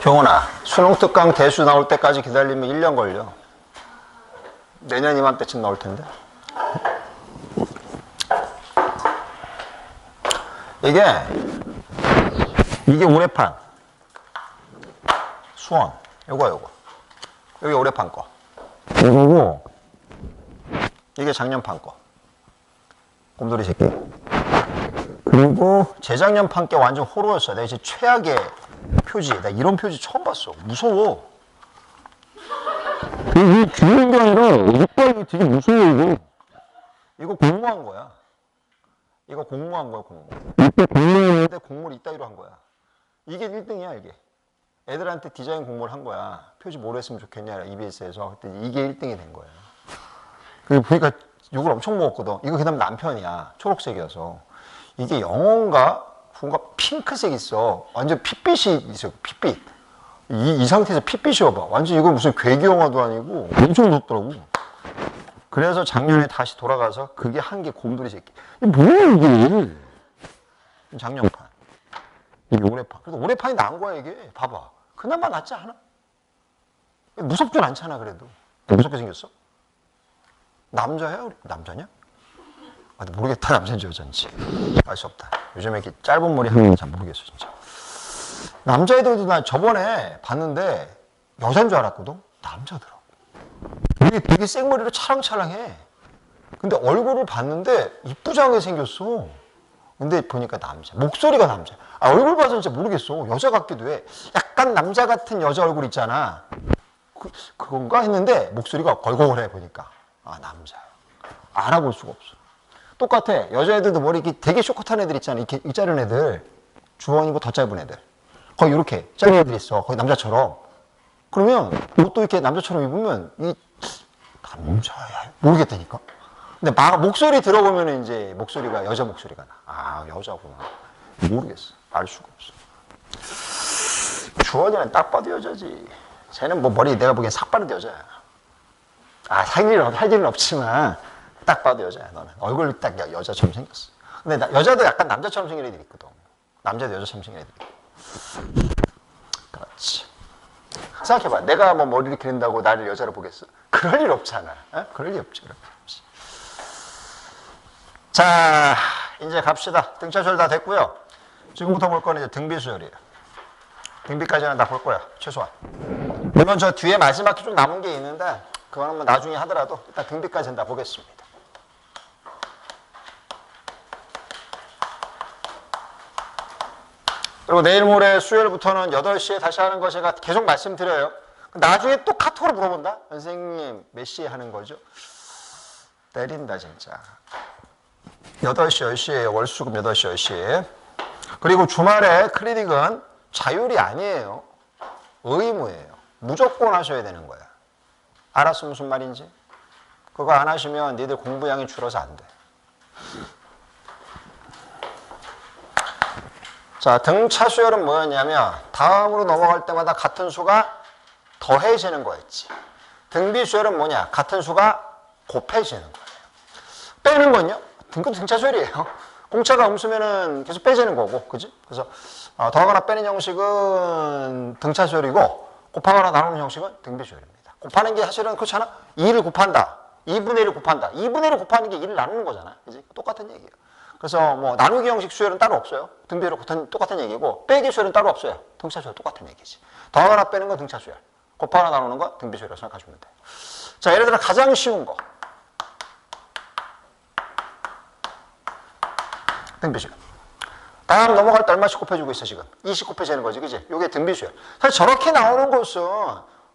경훈아, 수능 특강 대수 나올 때까지 기다리면 1년 걸려. 내년 이맘때쯤 나올 텐데. 이게 올해판. 수원. 요거. 여기 올해판 거. 이거고, 이게 작년판 거. 곰돌이 새끼. 그리고 재작년 판 게 완전 호러였어. 내가 진짜 최악의 표지. 나 이런 표지 처음 봤어. 무서워. 이게 귀여운 게 아니라, 이거 되게 무서워, 이거. 이거 공모한 거야. 이거 공모한 거야, 공모. 이때 공모했는데 공모를 이따위로 한 거야. 이게 1등이야, 이게. 애들한테 디자인 공모를 한 거야. 표지 뭘 했으면 좋겠냐, EBS에서. 그랬더니 이게 1등이 된 거야. 그리고 보니까 욕을 엄청 먹었거든. 이거 그 다음 남편이야. 초록색이어서. 이게 영어인가? 뭔가 핑크색 있어. 완전 핏빛이 있어. 핏빛. 이 상태에서 핏빛이어봐. 완전 이거 무슨 괴기 영화도 아니고 엄청 무섭더라고. 그래서 작년에 다시 돌아가서 그게 한 게 곰돌이 새끼. 이게 뭐야 이게? 작년판. 이게 올해판. 그래도 올해판이 나은 거야 이게. 봐봐. 그나마 낫지 않아? 무섭진 않잖아 그래도. 무섭게 생겼어? 남자야? 우리? 남자냐? 아, 모르겠다. 남자인지 여자인지. 알 수 없다. 요즘에 이렇게 짧은 머리 하는 건 잘 모르겠어 진짜. 남자애들도 나 저번에 봤는데 여자인 줄 알았거든? 남자더라고. 이게 되게 생머리로 찰랑찰랑해. 근데 얼굴을 봤는데 이쁘장하게 생겼어. 근데 보니까 남자. 목소리가 남자. 아, 얼굴 봐서 진짜 모르겠어. 여자 같기도 해. 약간 남자 같은 여자 얼굴 있잖아. 그건가 했는데 목소리가 걸걸해 보니까. 아, 남자야. 알아볼 수가 없어. 똑같아. 여자애들도 머리 이렇게 되게 쇼컷한 애들 있잖아. 이렇게 이 자른 애들. 주원이고 더 짧은 애들. 거의 이렇게 짧은 애들 있어. 거의 남자처럼. 그러면 옷도 이렇게 남자처럼 입으면 이 남자야. 모르겠다니까. 근데 목소리 들어보면 이제 목소리가 여자 목소리가 나. 아, 여자구나. 모르겠어. 알 수가 없어. 주원이는 딱 봐도 여자지. 쟤는 뭐 머리 내가 보기엔 삭 바른 여자야. 아, 할 일은 없지만 딱 봐도 여자야. 너는 얼굴 딱 여자처럼 생겼어. 근데 여자도 약간 남자처럼 생긴 애들이 있거든. 남자도 여자처럼 생긴 애들이 있고. 그렇지. 생각해봐. 내가 뭐 머리를 기른다고 나를 여자로 보겠어? 그럴 일 없잖아. 어? 그럴 일 없지. 자, 이제 갑시다. 등차수열 다 됐고요. 지금부터 볼 거는 이제 등비수열이에요. 등비까지는 다 볼 거야. 최소한. 물론 저 뒤에 마지막에 좀 남은 게 있는데 그거는 뭐 나중에 하더라도 일단 등비까지는 다 보겠습니다. 그리고 내일 모레 수요일부터는 8시에 다시 하는 거 제가 계속 말씀드려요. 나중에 또 카톡으로 물어본다? 선생님 몇 시에 하는 거죠? 때린다 진짜. 8시, 10시에요. 월수금 8시, 10시에. 그리고 주말에 클리닉은 자율이 아니에요. 의무예요. 무조건 하셔야 되는 거야. 알았어 무슨 말인지? 그거 안 하시면 니들 공부량이 줄어서 안 돼. 자, 등차수열은 뭐였냐면 다음으로 넘어갈 때마다 같은 수가 더해지는 거였지. 등비수열은 뭐냐? 같은 수가 곱해지는 거예요. 빼는 건요? 등차수열이에요. 공차가 음수면은 계속 빼지는 거고, 그지? 그래서 더하거나 빼는 형식은 등차수열이고 곱하거나 나누는 형식은 등비수열입니다. 곱하는 게 사실은 그렇잖아. 2를 곱한다. 2분의 1을 곱한다. 2분의 1을 곱하는 게 2를 나누는 거잖아. 그지? 똑같은 얘기예요. 그래서 뭐 나누기 형식 수열은 따로 없어요. 등비수열 똑같은 얘기고 빼기 수열은 따로 없어요. 등차수열 똑같은 얘기지. 더하거나 빼는 건 등차수열. 곱하거나 나누는 건 등비수열이라고 생각하시면 돼요. 자, 예를 들어 가장 쉬운 거. 등비수열. 다음 넘어갈 때 얼마씩 곱해주고 있어 지금? 20 곱해지는 거지, 그지? 이게 등비수열. 사실 저렇게 나오는 것은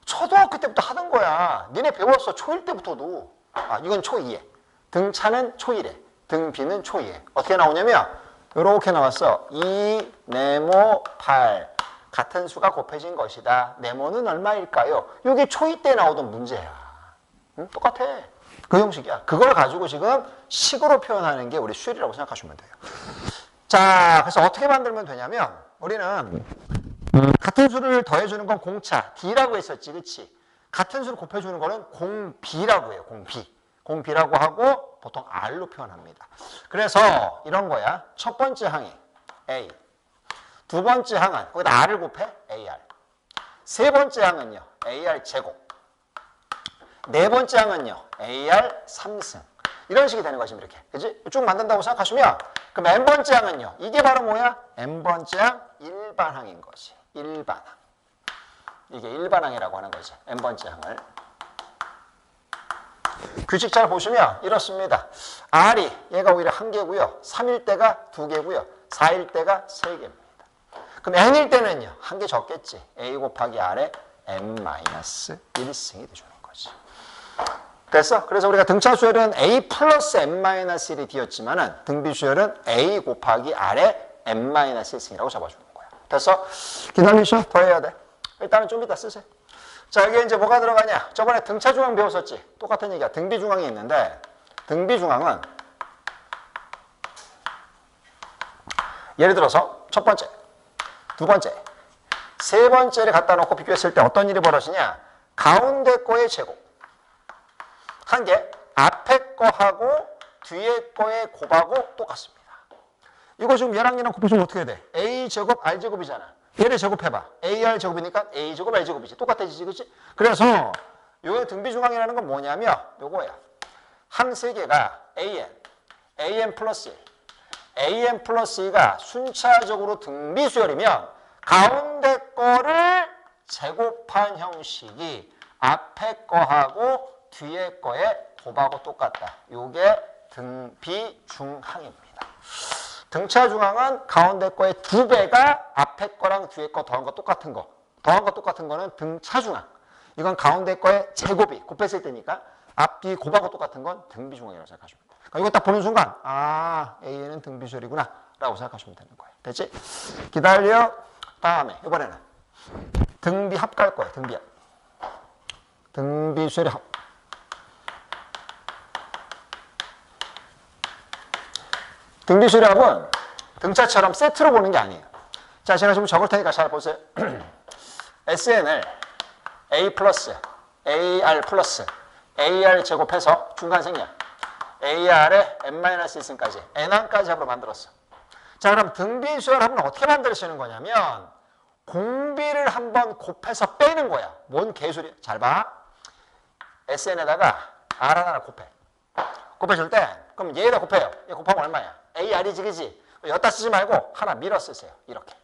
초등학교 때부터 하던 거야. 니네 배웠어, 초1 때부터도. 아, 이건 초2에. 등차는 초1에. 등비는 초2에. 어떻게 나오냐면 이렇게 나왔어. 2, 네모, 8. 같은 수가 곱해진 것이다. 네모는 얼마일까요? 이게 초2 때 나오던 문제야. 응? 똑같아. 그 형식이야. 그걸 가지고 지금 식으로 표현하는 게 우리 수열이라고 생각하시면 돼요. 자, 그래서 어떻게 만들면 되냐면 우리는 같은 수를 더해주는 건 공차, D라고 했었지, 그치? 같은 수를 곱해주는 거는 공비라고 해요, 공비. 공비라고 하고 보통 R로 표현합니다. 그래서 이런 거야. 첫 번째 항이 A. 두 번째 항은 거기다 R을 곱해? AR. 세 번째 항은요, AR 제곱. 네 번째 항은요, AR 3승. 이런 식이 되는 것입니다. 이렇게. 그지? 쭉 만든다고 생각하시면, 그럼 n번째 항은요, 이게 바로 뭐야? n번째 항 일반항인 거지. 일반항. 이게 일반항이라고 하는 거지. n번째 항을. 규칙 잘 보시면 이렇습니다. R이 얘가 오히려 1개고요. 3일 때가 2개고요. 4일 때가 3개입니다. 그럼 n일 때는요. 1개 적겠지. A 곱하기 R에 n-1승이 되주는 거지. 됐어? 그래서 우리가 등차 수열은 A 플러스 n-1이 되었지만은 등비 수열은 A 곱하기 R에 n-1승이라고 잡아주는 거야. 됐어? 기다리셔. 더 해야 돼. 일단은 좀 이따 쓰세요. 자, 여기 이제 뭐가 들어가냐? 저번에 등차 중앙 배웠었지? 똑같은 얘기야. 등비 중앙이 있는데, 등비 중앙은 예를 들어서 첫 번째, 두 번째, 세 번째를 갖다 놓고 비교했을 때 어떤 일이 벌어지냐? 가운데 거의 제곱. 한 개, 앞에 거하고 뒤에 거의 곱하고 똑같습니다. 이거 지금 얘랑 얘랑 곱해주면 어떻게 돼? A제곱, R제곱이잖아. 얘를 제곱해봐. AR 제곱이니까 A 제곱, R 제곱이지. 똑같아지지, 그치? 그래서 요 등비 중앙이라는 건 뭐냐면 요거야. 항 세 개가 AN 플러스 1, AN 플러스 2가 순차적으로 등비 수열이면 가운데 거를 제곱한 형식이 앞에 거하고 뒤에 거의 곱하고 똑같다. 요게 등비 중항입니다. 등차 중앙은 가운데 거의 2배가 앞에 거랑 뒤에 거 더한 거 똑같은 거. 더한 거 똑같은 거는 등차 중앙. 이건 가운데 거의 제곱이 곱했을 때니까 앞뒤 곱하고 똑같은 건 등비 중앙이라고 생각하시면 돼요. 그러니까 이거 딱 보는 순간 아, A는 등비 수열이구나 라고 생각하시면 되는 거예요. 됐지? 기다려. 다음에 이번에는 등비 합 갈 거예요. 등비 합. 등비 수열의 합. 등비 수열합은 등차처럼 세트로 보는 게 아니에요. 자, 제가 지금 적을 테니까 잘 보세요. SN을 A 플러스, AR 플러스, AR 제곱해서 중간 생략. AR에 n-1승까지, n항까지 합으로 만들었어. 자, 그럼 등비 수열합은 어떻게 만들어지는 거냐면 공비를 한번 곱해서 빼는 거야. 뭔 개소리야. 잘 봐. SN에다가 R 하나를 곱해. 곱해줄 때 그럼 얘에다 곱해요. 얘 곱하면 얼마야? AR이지, 그지? 여기다 쓰지 말고 하나 밀어 쓰세요. 이렇게.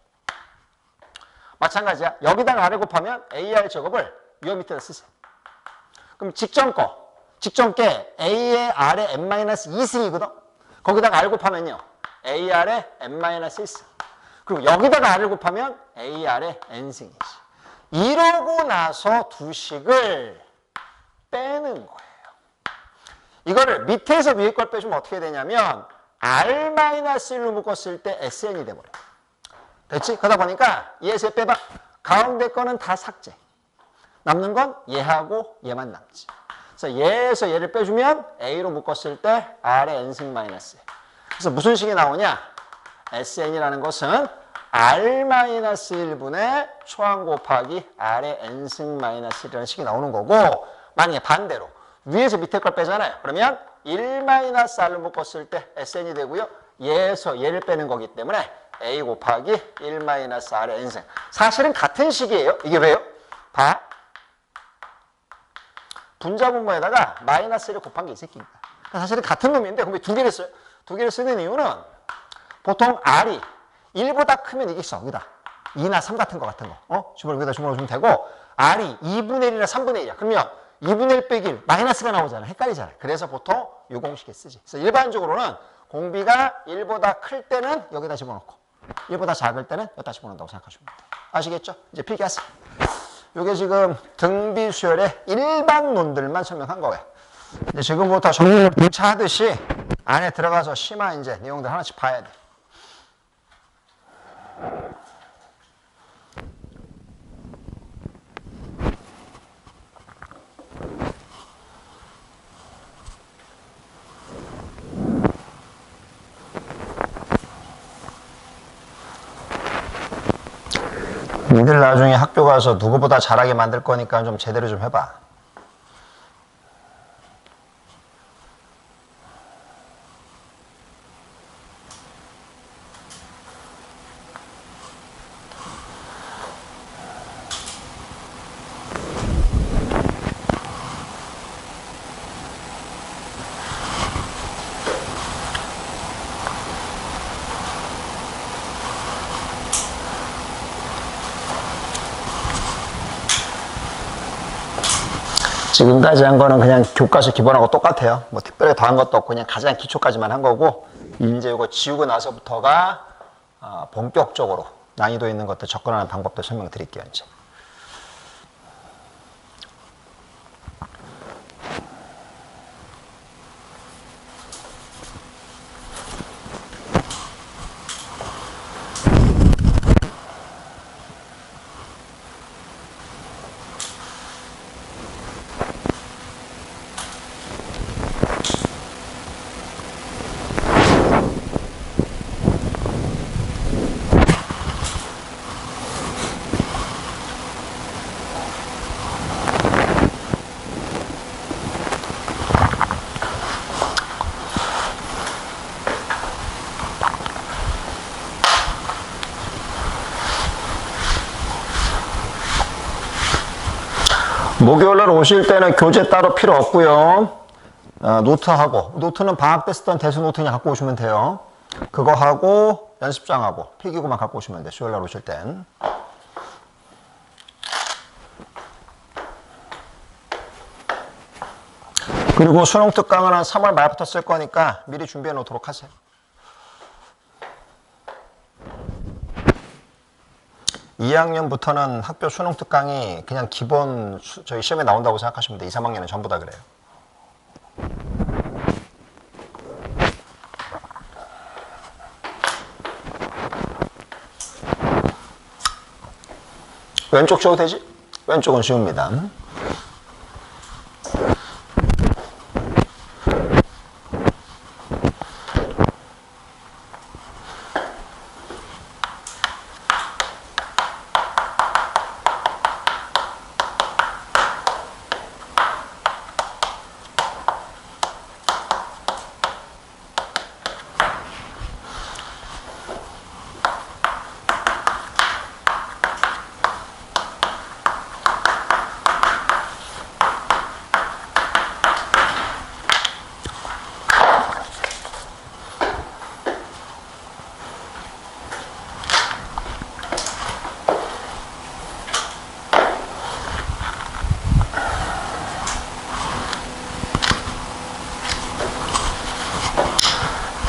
마찬가지야. 여기다가 R을 곱하면 AR 제곱을 요 밑에다 쓰세요. 그럼 직전께 A의 R의 n-2승이거든? 거기다가 R 곱하면요. AR의 n-1승. 그리고 여기다가 R을 곱하면 AR의 n승이지. 이러고 나서 두 식을 빼는 거예요. 이거를 밑에서 위에 걸 빼주면 어떻게 되냐면 R-1로 묶었을 때 SN이 돼버려요. 됐지? 그러다 보니까 얘에서 빼봐. 가운데 거는 다 삭제. 남는 건 얘하고 얘만 남지. 그래서 얘에서 얘를 빼주면 A로 묶었을 때 R의 n승 마이너스. 그래서 무슨 식이 나오냐? SN이라는 것은 R-1분의 초항 곱하기 R의 n승 마이너스 이라는 식이 나오는 거고, 만약에 반대로 위에서 밑에 걸 빼잖아요. 그러면 1-R로 묶었을 때 SN이 되고요. 얘에서 얘를 빼는 거기 때문에 A 곱하기 1-R의 n승. 사실은 같은 식이에요. 이게 왜요? 봐. 분자분모에다가 마이너스를 곱한 게 이 새끼입니다. 그러니까 사실은 같은 놈인데 그럼 왜 두 개를 써요? 두 개를 쓰는 이유는 보통 R이 1보다 크면 이게 있어. 여기다. 2나 3 같은 거. 여기다 집어넣으면 되고, R이 2분의 1이나 3분의 1이야. 그러면 2분의 1 빼기 1, 마이너스가 나오잖아. 헷갈리잖아. 그래서 보통 이 공식에 쓰지. 그래서 일반적으로는 공비가 1보다 클 때는 여기다 집어넣고 1보다 작을 때는 여기다 집어넣는다고 생각하시면 돼요. 아시겠죠? 이제 필기하세요. 이게 지금 등비 수열의 일반론들만 설명한 거예요. 이제 지금부터 정리를 등차하듯이 안에 들어가서 심화 이제 내용들 하나씩 봐야 돼. 니들 나중에 학교 가서 누구보다 잘하게 만들 거니까 좀 제대로 좀 해봐. 지금까지 한 거는 그냥 교과서 기본하고 똑같아요. 뭐 특별히 더한 것도 없고 그냥 가장 기초까지만 한 거고, 이제 이거 지우고 나서부터가 본격적으로 난이도 있는 것들 접근하는 방법도 설명드릴게요. 이제. 목요일날 오실 때는 교재 따로 필요 없고요. 노트하고, 노트는 방학 때 쓰던 대수 노트 그냥 갖고 오시면 돼요. 그거 하고 연습장하고 필기구만 갖고 오시면 돼요. 수요일날 오실 땐. 그리고 수능 특강은 한 3월 말부터 쓸 거니까 미리 준비해 놓도록 하세요. 2학년부터는 학교 수능 특강이 그냥 기본 저희 시험에 나온다고 생각하시면 돼요. 2, 3학년은 전부 다 그래요. 왼쪽 쉬어도 되지? 왼쪽은 쉬웁니다.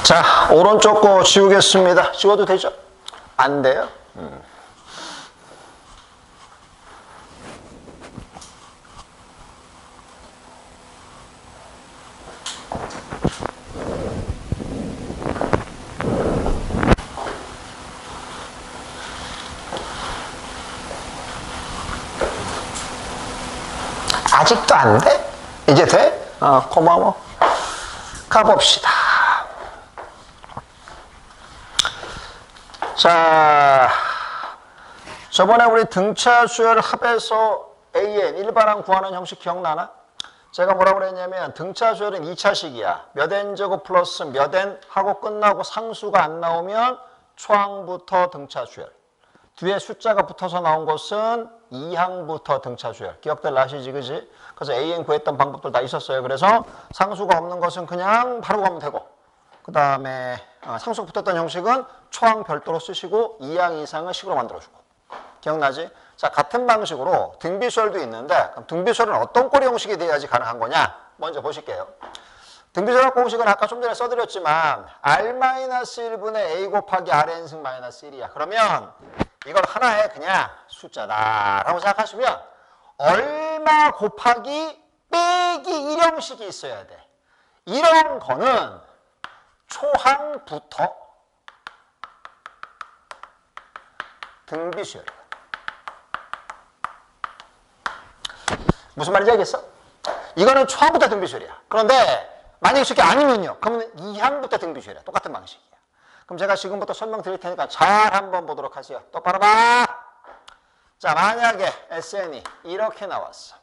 자, 오른쪽 거 지우겠습니다. 지워도 되죠? 안 돼요? 아직도 안 돼? 이제 돼? 고마워. 가봅시다. 자, 저번에 우리 등차 수열 합해서 AN 일반항 구하는 형식 기억나나? 제가 뭐라고 그랬냐면 등차 수열은 2차식이야. 몇 n 제곱 플러스 몇 n 하고 끝나고 상수가 안 나오면 초항부터 등차 수열. 뒤에 숫자가 붙어서 나온 것은 2항부터 등차 수열. 기억들 나시지, 그지? 그래서 AN 구했던 방법들 다 있었어요. 그래서 상수가 없는 것은 그냥 바로 가면 되고, 그 다음에 상수가 붙었던 형식은 초항 별도로 쓰시고 2항 이상은 식으로 만들어주고. 기억나지? 자, 같은 방식으로 등비수열도 있는데, 그럼 등비수열은 어떤 꼴의 형식이 돼야지 가능한 거냐? 먼저 보실게요. 등비수열 공식은 아까 좀 전에 써드렸지만 R-1분의 A 곱하기 Rn승 마이너스 1이야. 그러면 이걸 하나의 그냥 숫자다라고 생각하시면 얼마 곱하기 빼기 1형식이 있어야 돼. 이런 거는 초항부터 등비수열이야. 무슨 말인지 알겠어? 이거는 초항부터 등비수열이야. 그런데 만약에 이게 아니면요, 그러면 2항부터 등비수열이야. 똑같은 방식이야. 그럼 제가 지금부터 설명드릴 테니까 잘 한번 보도록 하세요. 똑바로 봐. 자, 만약에 SN이 이렇게 나왔어.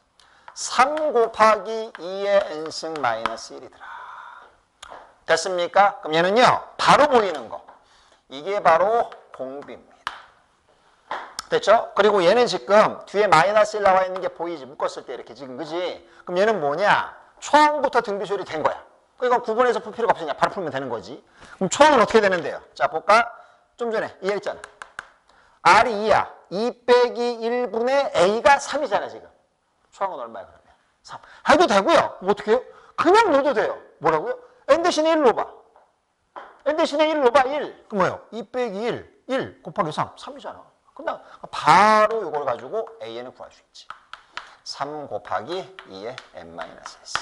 3 곱하기 2의 n승 마이너스 1이더라. 됐습니까? 그럼 얘는요, 바로 보이는 거. 이게 바로 공비입니다. 됐죠? 그리고 얘는 지금 뒤에 마이너스 1 나와 있는 게 보이지? 묶었을 때 이렇게 지금, 그지? 그럼 얘는 뭐냐? 초항부터 등비수열이 된 거야. 그러니까 구분해서 풀 필요가 없으니까 바로 풀면 되는 거지. 그럼 초항은 어떻게 되는데요? 자, 볼까? 좀 전에 이해했잖아. R이 2야. 2 빼기 1분의 A가 3이잖아, 지금. 초항은 얼마야, 그러면? 3 해도 되고요. 뭐 어떻게 해요? 그냥 넣어도 돼요. 뭐라고요? n 대신에 1 넣어봐. n 대신에 1 넣어봐. 1. 그 뭐예요? 2 빼기 1 곱하기 3이잖아. 그럼 바로 이걸 가지고 an을 구할 수 있지. 3 곱하기 2의 n-s.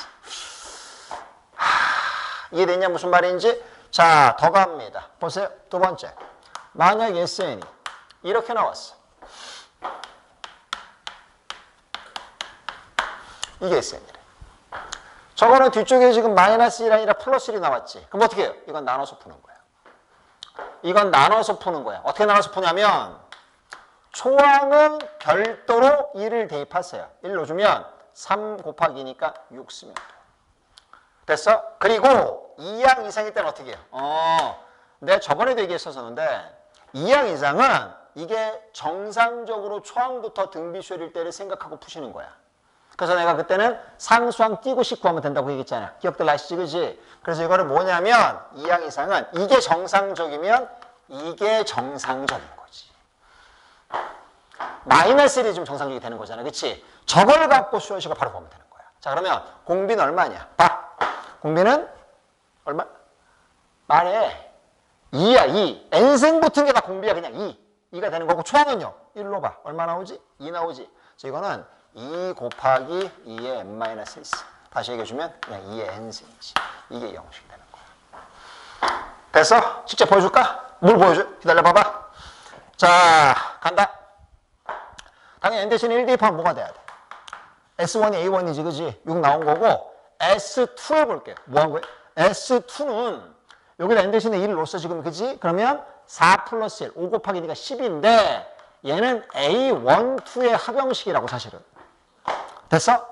이해됐냐? 무슨 말인지? 자, 더 갑니다. 보세요. 두 번째. 만약 sn이 이렇게 나왔어. 이게 sn이래. 저거는 뒤쪽에 지금 마이너스 1이 아니라 플러스 1이 나왔지. 그럼 어떻게 해요? 이건 나눠서 푸는 거야. 이건 나눠서 푸는 거야. 어떻게 나눠서 푸냐면 초항은 별도로 1을 대입하세요. 1 넣어주면 3 곱하기 2니까 6 쓰면 돼. 됐어? 그리고 2항 이상일 때는 어떻게 해요? 내가 저번에도 얘기했었는데 2항 이상은 이게 정상적으로 초항부터 등비수열일 때를 생각하고 푸시는 거야. 그래서 내가 그때는 상수항 띄고씩 구하면 된다고 얘기했잖아. 기억들 나시지, 그지? 그래서 이거를 뭐냐면 2항 이상은 이게 정상적이면 이게 정상적인 거지. 마이너스 1이 좀 정상적이 되는 거잖아. 그치? 저걸 갖고 수열식을 바로 보면 되는 거야. 자, 그러면 공비는 얼마냐? 봐. 공비는 얼마? 말해. 2야, 2. n생 붙은 게 다 공비야, 그냥 2. 2가 되는 거고, 초항은요? 1로 봐. 얼마 나오지? 2 나오지. 그래서 이거는 2 곱하기 2의 n-1. 다시 얘기해주면 그냥 2의 n승이지. 이게 영식 되는 거야. 됐어? 직접 보여줄까? 뭘 보여줘? 기다려봐봐. 자, 간다. 당연히 n 대신에 1 대입하면 뭐가 돼야 돼? S1이 A1이지, 그지? 6 나온 거고, S2 해볼게. 뭐 한 거야? S2는 여기다 n 대신에 1을 넣었어, 지금, 그지? 그러면 4 플러스 1, 5 곱하기 2가 10인데, 얘는 A1, 2의 합형식이라고, 사실은. 됐어?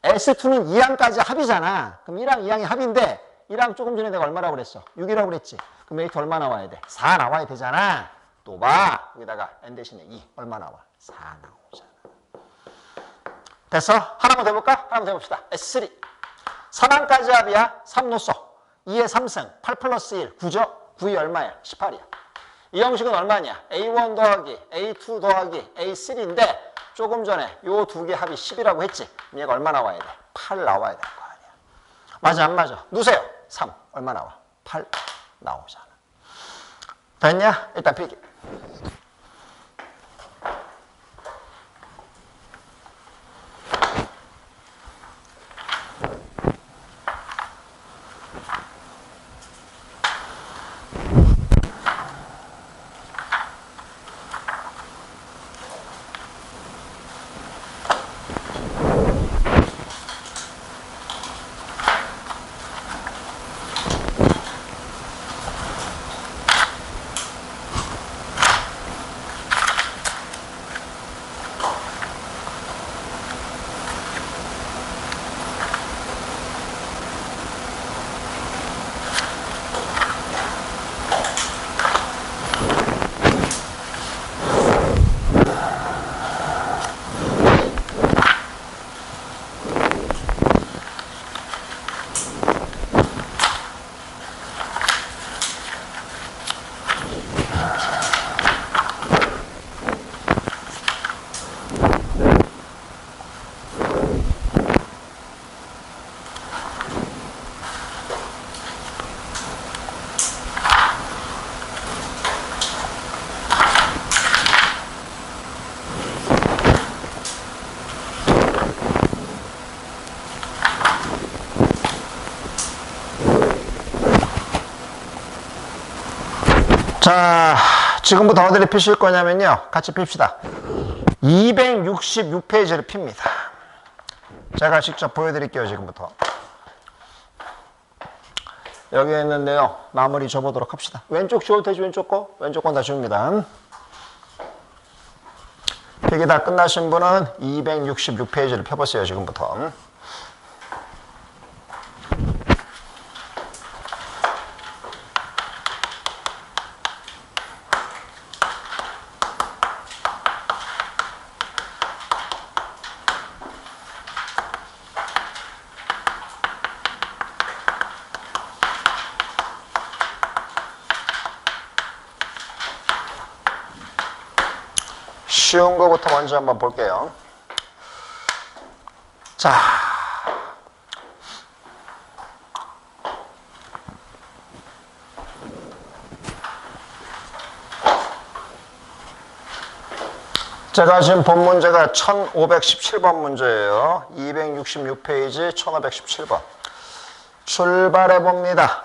S2는 2항까지 합이잖아. 그럼 1항, 2항이 합인데 1항 조금 전에 내가 얼마라고 그랬어? 6이라고 그랬지. 그럼 여기 얼마 나와야 돼? 4 나와야 되잖아. 또 봐. 여기다가 n 대신에 2 얼마 나와? 4 나오잖아. 됐어? 하나만 더 해볼까? 하나만 더 해봅시다. S3 3항까지 합이야. 3 넣었어. 2의 3승 8 플러스 1 9죠? 9이 얼마야? 18이야. 이 형식은 얼마냐? A1 더하기 A2 더하기 A3인데 조금 전에 요 두 개 합이 10이라고 했지. 얘가 얼마 나와야 돼? 8 나와야 될 거 아니야. 맞아, 안 맞아? 누세요. 3 얼마 나와? 8 나오잖아. 됐냐? 일단 필기. 자, 지금부터 어디를 피실 거냐면요. 같이 핍시다. 266페이지를 핍니다. 제가 직접 보여드릴게요, 지금부터. 여기에 있는데요. 마무리 줘보도록 합시다. 왼쪽 지워도 되지, 왼쪽 거? 왼쪽 건 다 지웁니다. 필기 다 끝나신 분은 266페이지를 펴보세요, 지금부터. 쉬운 거부터 먼저 한번 볼게요. 자, 제가 지금 본 문제가 1517번 문제예요. 266페이지 1517번. 출발해 봅니다.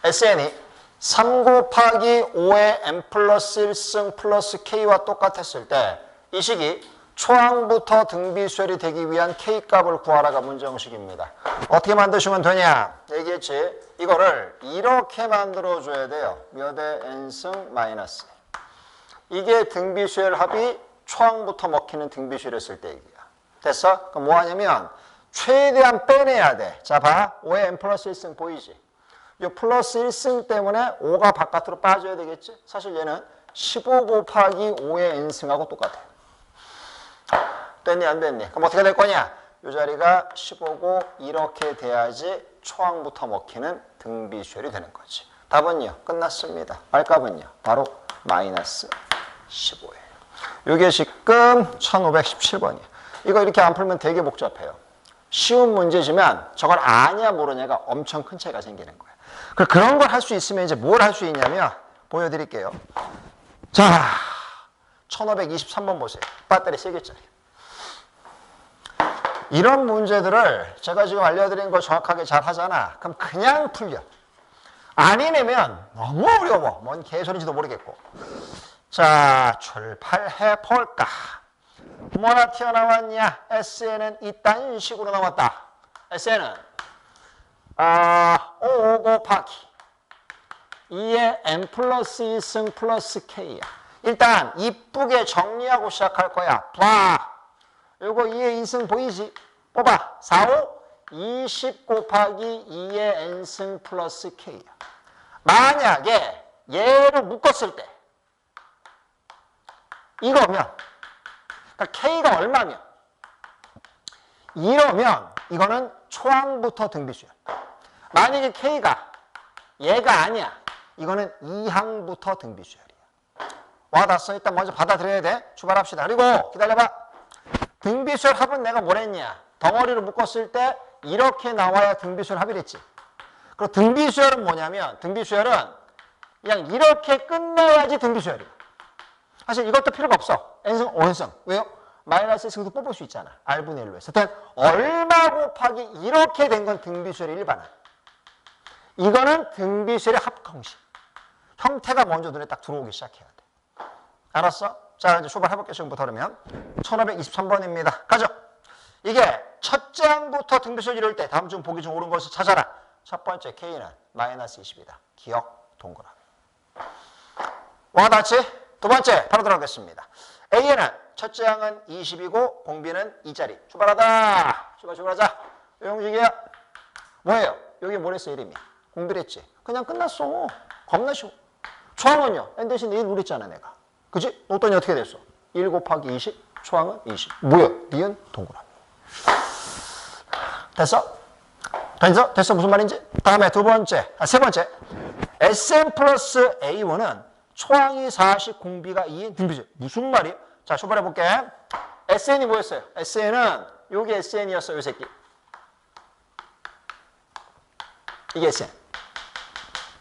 SN이 3 곱하기 5의 n 플러스 1승 플러스 k와 똑같았을 때 이 식이 초항부터 등비수열이 되기 위한 k값을 구하라가 문제 형식입니다. 어떻게 만드시면 되냐? 얘기했지. 이거를 이렇게 만들어줘야 돼요. 몇의 n승 마이너스. 이게 등비수열 합이 초항부터 먹히는 등비수열했을 때 얘기야. 됐어? 그럼 뭐 하냐면 최대한 빼내야 돼. 자, 봐. 5의 n 플러스 1승 보이지? 이 플러스 1승 때문에 5가 바깥으로 빠져야 되겠지? 사실 얘는 15 곱하기 5의 n승하고 똑같아요. 됐니 안 됐니? 그럼 어떻게 될 거냐? 이 자리가 15고 이렇게 돼야지 초항부터 먹히는 등비수열이 되는 거지. 답은요. 끝났습니다. 말값은요. 바로 마이너스 15예요. 이게 지금 1517번이에요. 이거 이렇게 안 풀면 되게 복잡해요. 쉬운 문제지만 저걸 아냐 모르냐가 엄청 큰 차이가 생기는 거예요. 그런 걸 할 수 있으면 이제 뭘 할 수 있냐면 보여드릴게요. 자, 1523번 보세요. 배터리 3개짜리. 이런 문제들을 제가 지금 알려드린 거 정확하게 잘 하잖아. 그럼 그냥 풀려. 아니면 너무 어려워. 뭔 개소리인지도 모르겠고. 자, 출발해 볼까. 뭐나 튀어나왔냐? SN은 이딴 식으로 나왔다. SN은 5 곱하기 2의 n 플러스 2승 플러스 k야. 일단 이쁘게 정리하고 시작할 거야. 봐. 요거 2의 2승 보이지? 뽑아. 4, 5, 20 곱하기 2의 n승 플러스 k야. 만약에 얘를 묶었을 때 이거면 그러니까 k가 얼마면 이러면 이거는 초항부터 등비수열. 만약에 k가 얘가 아니야. 이거는 2항부터 등비수열이야. 와닿았어? 일단 먼저 받아들여야 돼. 출발합시다. 그리고 기다려봐. 등비수열 합은 내가 뭘 했냐? 덩어리로 묶었을 때 이렇게 나와야 등비수열 합이랬지. 그리고 등비수열은 뭐냐면 등비수열은 그냥 이렇게 끝나야지 등비수열이야. 사실 이것도 필요가 없어. n승, 5n승. 왜요? 마이너스 1승도 뽑을 수 있잖아. r분의 1로 해서. 일단 얼마 곱하기 이렇게 된 건 등비수열의 일반항. 이거는 등비수열의 합공식. 형태가 먼저 눈에 딱 들어오기 시작해야 돼. 알았어? 자, 이제 출발해볼게요. 지금부터 그러면 1523번입니다. 가죠. 이게 첫째 항부터 등비수열 이룰 때 다음 중 보기 중 옳은 것을 찾아라. 첫 번째 K는 마이너스 20이다. 기억 동그라미. 와닿지? 두 번째 바로 들어가겠습니다. A에는 첫째 항은 20이고 공비는 2짜리. 출발하다. 출발하자. 용식이야. 뭐예요? 여기 뭘 했어? 이름이. 공비를 했지. 그냥 끝났어. 겁나 쉬워. 초항은요. n 대신 1 누렸잖아 내가. 그치? 놓더니 어떻게 됐어? 1 곱하기 20. 초항은 20. 뭐야? 니은 동그라미. 됐어? 됐어? 됐어? 무슨 말인지? 다음에 세 번째. Sn 플러스 A1은 초항이 40, 공비가 2인 등비수열. 무슨 말이야? 자, 출발해볼게. SN이 뭐였어요? SN은 요게 SN이었어, 요 새끼. 이게 SN.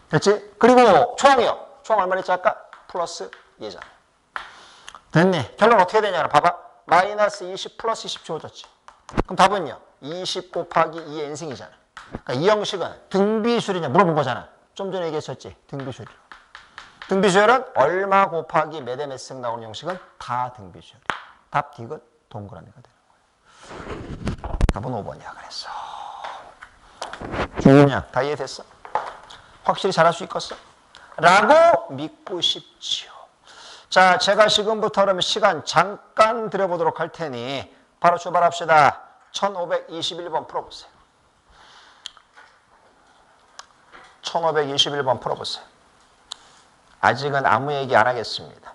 됐지? 그리고 초항이요. 초항 얼마랬지 아까? 플러스 얘잖아. 됐니? 결론 어떻게 되냐? 봐봐. 마이너스 20 플러스 20 주어졌지. 그럼 답은요. 20 곱하기 2의 n승이잖아. 그러니까 이 형식은 등비수열이냐 물어본 거잖아. 좀 전에 얘기했었지. 등비수열. 등비수열은 얼마 곱하기 몇 의 몇 승 나오는 형식은 다 등비수열이야. 답 D은 동그라미가 되는 거야. 답은 5번이야 그랬어. 중요냐? 다 이해됐어? 확실히 잘할 수 있겠어? 라고 믿고 싶지요. 자, 제가 지금부터 그러면 시간 잠깐 들여보도록 할 테니 바로 출발합시다. 1521번 풀어보세요. 1521번 풀어보세요. 아직은 아무 얘기 안 하겠습니다.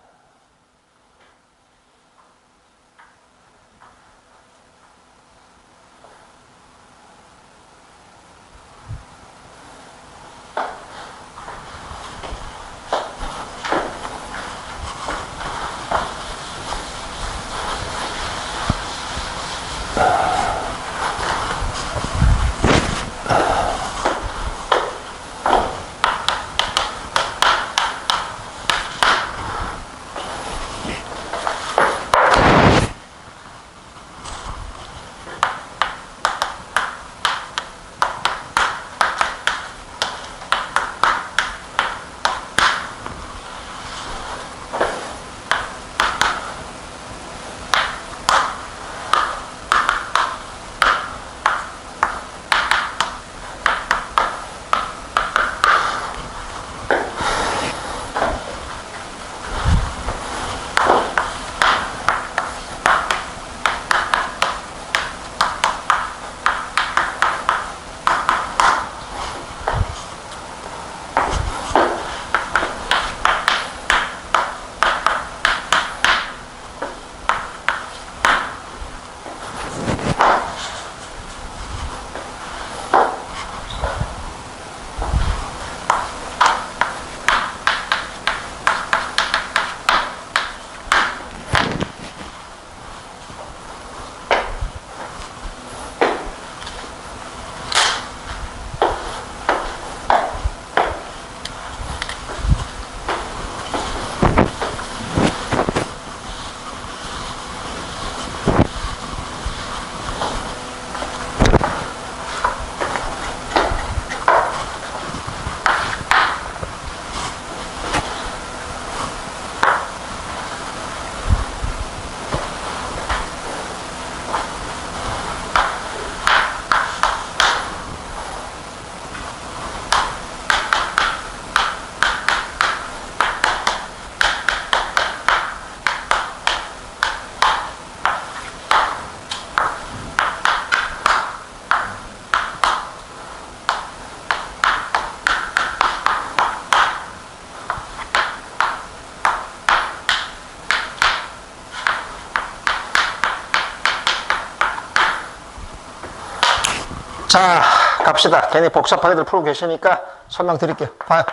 자, 갑시다. 괜히 복잡하게들 풀고 계시니까 설명드릴게요. 봐요.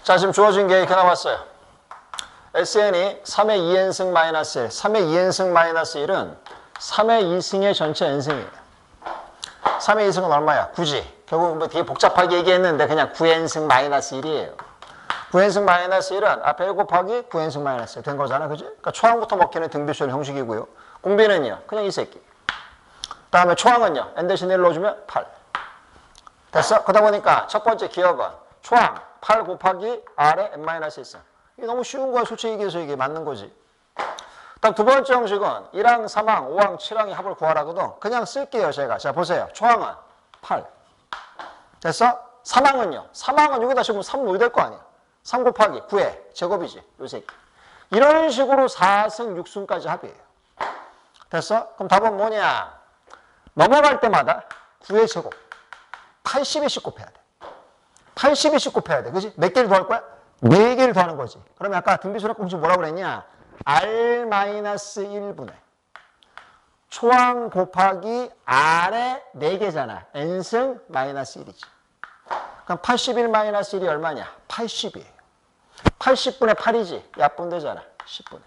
자, 지금 주어진 게 이렇게 나왔어요. SN이 3의 2n승 마이너스 1. 3의 2n승 마이너스 1은 3의 2승의 전체 n승이에요. 3의 2승은 얼마야? 9지. 결국 뭐 되게 복잡하게 얘기했는데 그냥 9n승 마이너스 1이에요. 9n승 마이너스 1은 앞에 1 곱하기 9n승 마이너스 1 된 거잖아. 그지? 그러니까 초항부터 먹기는 등비수열 형식이고요. 공비는요. 그냥 이 새끼. 다음에 초항은요. n 대신 1 넣어주면 8. 됐어? 그러다 보니까 첫 번째 기억은 초항 8 곱하기 r의 n-1승. 이게 너무 쉬운 거야. 솔직히 얘기해서 이게 맞는 거지. 다음 두 번째 형식은 1항, 3항, 5항, 7항의 합을 구하라거든. 그냥 쓸게요, 제가. 자, 보세요. 초항은 8. 됐어? 3항은요. 3항은 여기다 지금 3 넣어야 될 거 아니야. 3 곱하기 9의 제곱이지. 요 새끼. 이런 식으로 4승, 6승까지 합이에요. 됐어? 그럼 답은 뭐냐? 넘어갈 때마다 9의 제곱. 80씩 곱해야 돼. 80씩 곱해야 돼. 그지? 몇 개를 더할 거야? 4개를 더하는 거지. 그러면 아까 등비수락 공식 뭐라고 그랬냐? R-1분의 초항 곱하기 R의 4개잖아. N승 마이너스 1이지. 그럼 81 마이너스 1이 얼마냐? 80이에요. 80분의 8이지. 약분되잖아. 10분의.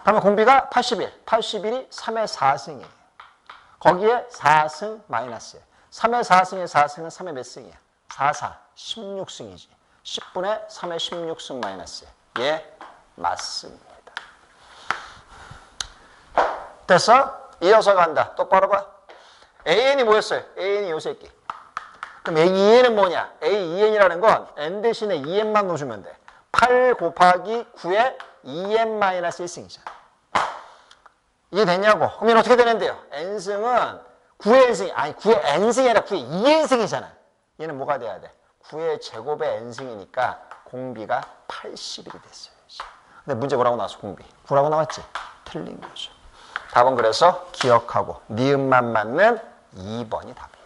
그러면 공비가 81. 81이 3의 4승이에요. 거기에 4승 마이너스 1. 3의 4승의 4승은 3의 몇 승이야? 4, 4. 16승이지. 10분의 3의 16승 마이너스 1. 예, 맞습니다. 됐어? 이어서 간다. 똑바로 봐. AN이 뭐였어요? AN이 요 새끼. 그럼 A2N은 뭐냐? A2N이라는 건 N 대신에 2N만 넣어주면 돼. 8 곱하기 9의 2N-1승이잖아. 이해됐냐고? 그럼 어떻게 되는데요? N승은 9의 N승이, 아니 9의 N승이 아니라 9의 2N승이잖아. 얘는 뭐가 돼야 돼? 9의 제곱의 N승이니까 공비가 80일이 됐어요. 근데 문제 뭐라고 나왔어? 공비. 9라고 나왔지? 틀린 거죠. 답은 그래서 기억하고 니은만 맞는 2번이 답이에요.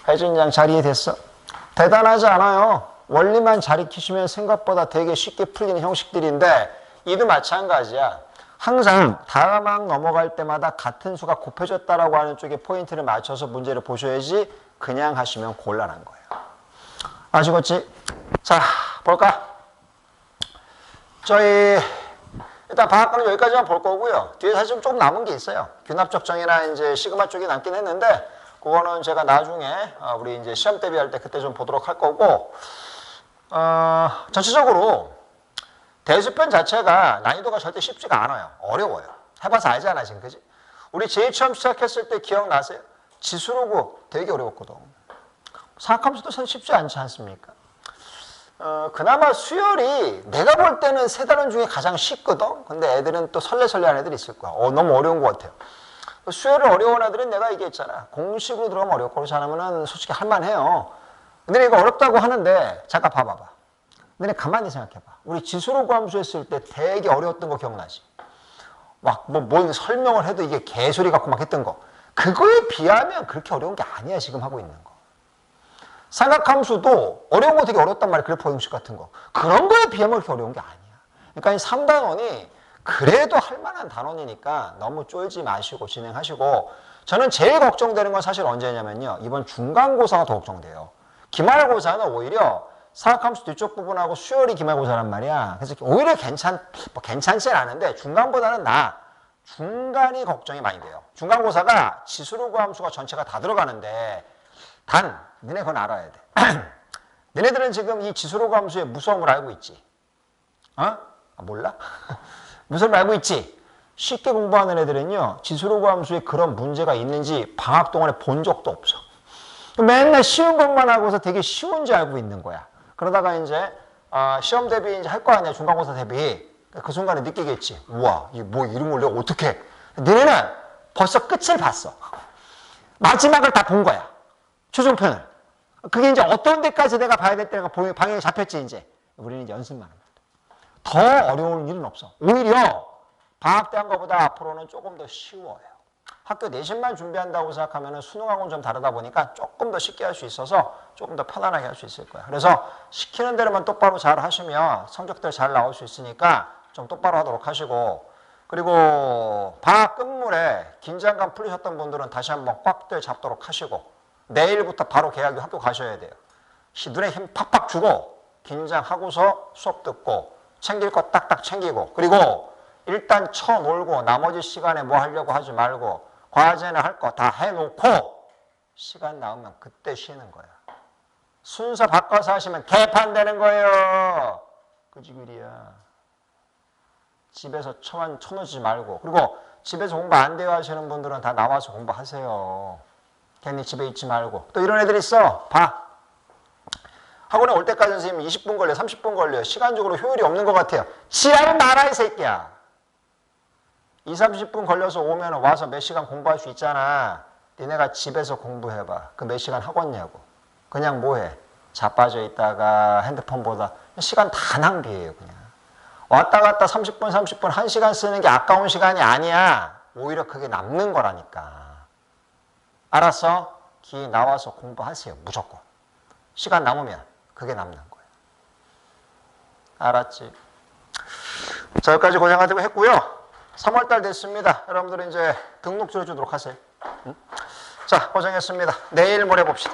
혜준양 잘 이해됐어? 대단하지 않아요. 원리만 잘 익히시면 생각보다 되게 쉽게 풀리는 형식들인데 이도 마찬가지야. 항상 다음 항 넘어갈 때마다 같은 수가 곱해졌다라고 하는 쪽에 포인트를 맞춰서 문제를 보셔야지 그냥 하시면 곤란한 거예요. 아시겠지? 자, 볼까? 저희 일단 방학과는 여기까지만 볼 거고요. 뒤에 사실 좀 남은 게 있어요. 균합적정이나 이제 시그마 쪽이 남긴 했는데 그거는 제가 나중에 우리 이제 시험 대비할 때 그때 좀 보도록 할 거고 전체적으로 대수편 자체가 난이도가 절대 쉽지가 않아요. 어려워요. 해봐서 알잖아 지금 그지? 우리 제일 처음 시작했을 때 기억나세요? 지수로고 되게 어려웠거든. 사학함수도 사실 쉽지 않지 않습니까? 그나마 수열이 내가 볼 때는 세 단원 중에 가장 쉽거든. 근데 애들은 또 설레설레한 애들이 있을 거야. 너무 어려운 것 같아요. 수열을 어려운 애들은 내가 얘기했잖아. 공식으로 들어가면 어렵고 그렇지 않으면 솔직히 할만해요. 근데 이거 어렵다고 하는데 잠깐 봐봐봐. 근데 가만히 생각해봐. 우리 지수로고 함수 했을 때 되게 어려웠던 거 기억나지? 막 뭔 설명을 해도 이게 개소리 같고 막 했던 거. 그거에 비하면 그렇게 어려운 게 아니야 지금 하고 있는 거. 삼각함수도 어려운 거 되게 어렵단 말이야. 그래프 형식 같은 거. 그런 거에 비하면 그렇게 어려운 게 아니야. 그러니까 이 3단원이 그래도 할 만한 단원이니까 너무 쫄지 마시고 진행하시고 저는 제일 걱정되는 건 사실 언제냐면요. 이번 중간고사가 더 걱정돼요. 기말고사는 오히려 사각함수 뒤쪽 부분하고 수열이 기말고사란 말이야. 그래서 오히려 괜찮진 않은데 중간보다는 중간이 걱정이 많이 돼요. 중간고사가 지수로고 함수가 전체가 다 들어가는데 단 너네 그건 알아야 돼. 너네들은 지금 이 지수로고 함수의 무서움을 알고 있지? 몰라? 무서움을 알고 있지? 쉽게 공부하는 애들은요. 지수로고 함수에 그런 문제가 있는지 방학 동안에 본 적도 없어. 맨날 쉬운 것만 하고서 되게 쉬운지 알고 있는 거야. 그러다가 이제 시험 대비 이제 할 거 아니야. 중간고사 대비. 그 순간에 느끼겠지. 우와, 이게 뭐 이런 걸 내가 어떻게? 너네는 벌써 끝을 봤어. 마지막을 다 본 거야. 최종편을. 그게 이제 어떤 데까지 내가 봐야 될 때가 방향이 잡혔지 이제. 우리는 이제 연습만 합니다. 더 어려운 일은 없어. 오히려 방학 때 한 것보다 앞으로는 조금 더 쉬워요. 학교 내신만 준비한다고 생각하면 수능하고는 좀 다르다 보니까 조금 더 쉽게 할 수 있어서 조금 더 편안하게 할 수 있을 거야. 그래서 시키는 대로만 똑바로 잘 하시면 성적들 잘 나올 수 있으니까 좀 똑바로 하도록 하시고 그리고 방학 끝물에 긴장감 풀리셨던 분들은 다시 한번 꽉 잡도록 하시고 내일부터 바로 개학이 학교 가셔야 돼요. 눈에 힘 팍팍 주고 긴장하고서 수업 듣고 챙길 거 딱딱 챙기고 그리고 일단 쳐놀고 나머지 시간에 뭐 하려고 하지 말고 과제나 할 거 다 해놓고 시간 나오면 그때 쉬는 거야. 순서 바꿔서 하시면 개판되는 거예요. 그지그리야. 집에서 쳐놓지 말고 그리고 집에서 공부 안 돼요 하시는 분들은 다 나와서 공부하세요. 괜히 집에 있지 말고. 또 이런 애들 있어. 봐. 학원에 올 때까지 선생님 20분 걸려 30분 걸려요. 시간적으로 효율이 없는 것 같아요. 지랄은 말아 이 새끼야. 2, 30분 걸려서 오면 와서 몇 시간 공부할 수 있잖아. 니네가 집에서 공부해봐. 그 몇 시간 하겠냐고. 그냥 뭐해? 자빠져 있다가 핸드폰 보다 시간 다 낭비해요. 그냥 왔다 갔다 30분 1시간 쓰는 게 아까운 시간이 아니야. 오히려 그게 남는 거라니까. 알았어? 기 나와서 공부하세요. 무조건. 시간 남으면 그게 남는 거예요. 알았지? 자, 여기까지 고생하고 했고요. 3월달 됐습니다. 여러분들은 이제 등록증 주도록 하세요. 자, 고생했습니다. 내일 모레 봅시다.